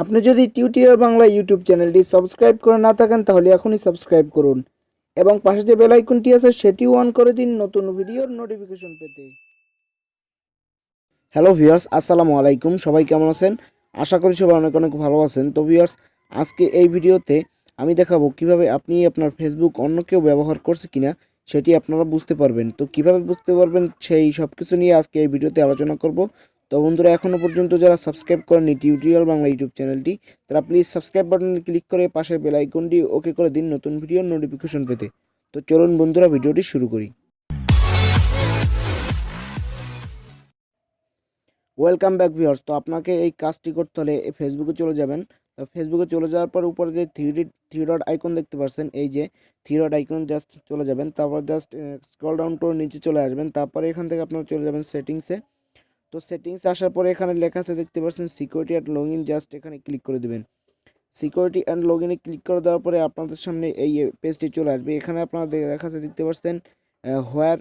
আপনি যদি tutorial Bangla YouTube চ্যানেলটি সাবস্ক্রাইব করে না থাকেন তাহলে এখনই সাবস্ক্রাইব করুন এবং পাশে যে বেল আইকনটি আছে সেটিও অন করে দিন নতুন ভিডিওর নোটিফিকেশন পেতে। হ্যালো ভিউয়ার্স, আসসালামু আলাইকুম। সবাই কেমন আছেন? আশা করি সবাই অনেক অনেক ভালো আছেন। তো ভিউয়ার্স, আজকে এই ভিডিওতে আমি দেখাবো কিভাবে আপনি আপনার ফেসবুক অন্য কেউ ব্যবহার করছে কিনা সেটি আপনারা বুঝতে পারবেন। তো কিভাবে বুঝতে পারবেন সেই সব কিছু নিয়ে আজকে এই ভিডিওতে আলোচনা করব। তো বন্ধুরা, এখনও পর্যন্ত যারা সাবস্ক্রাইব করেননি টিউটোরিয়াল বাংলা ইউটিউব চ্যানেলটি, তারা প্লিজ সাবস্ক্রাইব বাটনে ক্লিক করে পাশের বেল আইকনটি ওকে করে দিন নতুন ভিডিওর নোটিফিকেশন পেতে। তো চলুন বন্ধুরা, ভিডিওটি শুরু করি। Welcome back viewers. তো আপনাকে এই কাজটি করতে হলে ফেসবুকে চলে যাবেন। ফেসবুকে চলে যাওয়ার পর উপরে যে থ্রি ডট আইকন দেখতে পাচ্ছেন, এই যে থ্রি ডট আইকন জাস্ট চলে যাবেন। তারপর জাস্ট স্ক্রল ডাউন করে নিচে চলে আসবেন। তারপরে এখান থেকে আপনারা চলে যাবেন সেটিংসে। তো সেটিংসে আসার পরে এখানে লেখা আছে দেখতে পাচ্ছেন security and log in, just এখানে ক্লিক করে দেবেন। সিকিউরিটি অ্যান্ড লগ ইনে ক্লিক করে দেওয়ার পরে আপনাদের সামনে এই পেজটি চলে আসবে। এখানে আপনারা দেখা যাচ্ছে দেখতে পাচ্ছেন হোয়ার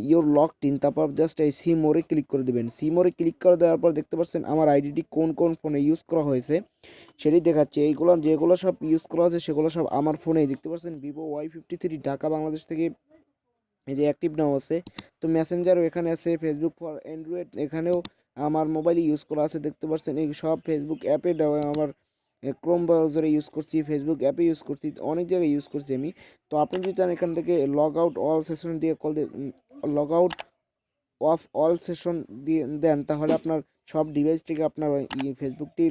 ইউর লকড ইন, তারপর জাস্ট এই সি মোরে ক্লিক করে দেবেন। সি মোরে ক্লিক করে দেওয়ার পর দেখতে পাচ্ছেন আমার আইডিটি কোন কোন ফোনে ইউজ করা হয়েছে সেটি দেখাচ্ছে। এইগুলো যেগুলো সব ইউজ করা হয়েছে সেগুলো সব আমার ফোনেই দেখতে পাচ্ছেন। ভিভো Y53 ঢাকা বাংলাদেশ থেকে এই যে অ্যাক্টিভ নাও আছে। তো মেসেঞ্জারও এখানে আছে, ফেসবুক ফর অ্যান্ড্রয়েড এখানেও আমার মোবাইলে ইউজ করা আছে দেখতে পাচ্ছেন। এই সব ফেসবুক অ্যাপে আমার ক্রোম ব্রাউজারে ইউজ করছি, ফেসবুক অ্যাপে ইউজ করছি, অনেক জায়গায় ইউজ করছি আমি। তো আপনি যদি চান এখান থেকে লগ আউট অল সেশন দিয়ে log out of all session দিয়ে দেন, তাহলে আপনার সব ডিভাইস থেকে আপনার ফেসবুকটি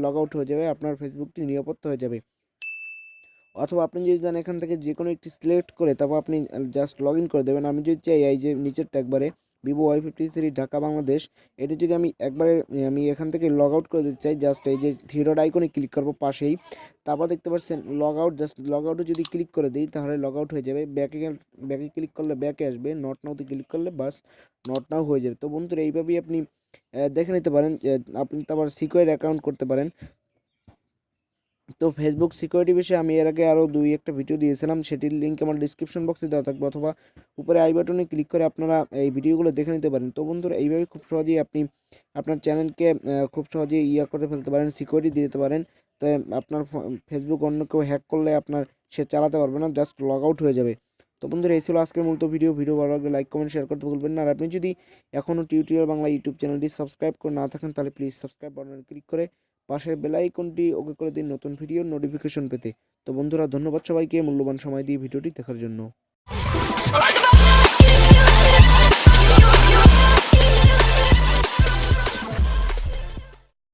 লগ আউট হয়ে যাবে, আপনার ফেসবুকটি নিরাপত্তা হয়ে যাবে। অথবা আপনি যদি চান এখান থেকে যে কোনো একটি সিলেক্ট করে তারপর আপনি জাস্ট লগ ইন করে দেবেন। আমি যদি চাই এই যে নিচেরটা একবারে ভিভো Y53 ঢাকা বাংলাদেশ, এটি যদি আমি একবারে আমি এখান থেকে লগ আউট করে দিতে চাই, জাস্ট এই যে থ্রি ডট আইকনে ক্লিক করবো পাশেই। তারপর দেখতে পাচ্ছেন লগ আউট, জাস্ট লগ আউটে যদি ক্লিক করে দিই তাহলে লগ আউট হয়ে যাবে। ব্যাকে ক্লিক করলে ব্যাকে আসবে, নট নাওতে ক্লিক করলে বাস নট নাও হয়ে যাবে। তো বন্ধুরা, এইভাবেই আপনি দেখে নিতে পারেন। আপনি তারপর সিকিউর অ্যাকাউন্ট করতে পারেন। তো ফেসবুক সিকিউরিটি বিষয়ে আমি এর আগে আরও একটা ভিডিও দিয়েছিলাম, সেটির লিঙ্ক আমার ডিসক্রিপশন বক্সে দেওয়া থাকবে, অথবা উপরে আই বাটনে ক্লিক করে আপনারা এই ভিডিওগুলো দেখে নিতে পারেন। তো বন্ধুরা, এইভাবে খুব সহজেই আপনি আপনার চ্যানেলকে খুব সহজেই করে ফেলতে পারেন, সিকিউরিটি দিতে পারেন। তো আপনার ফেসবুক অন্য কেউ হ্যাক করলে আপনার সে চালাতে পারবে না, জাস্ট লগ আউট হয়ে যাবে। তো বন্ধুরা, এই ছিল আজকের মূলত ভিডিও ভালো লাগলে লাইক কমেন্ট শেয়ার করতে ভুলবেন না। আর আপনি যদি এখনও টিউটোরিয়াল বাংলা ইউটিউব চ্যানেলটি সাবস্ক্রাইব করে না থাকেন তাহলে প্লিজ সাবস্ক্রাইব বাটনে ক্লিক করে পাশের বেল আইকনটি ওকে করে দিন নতুন ভিডিওর নোটিফিকেশন পেতে। তো বন্ধুরা, ধন্যবাদ সবাইকে মূল্যবান সময় দিয়ে ভিডিওটি দেখার জন্য।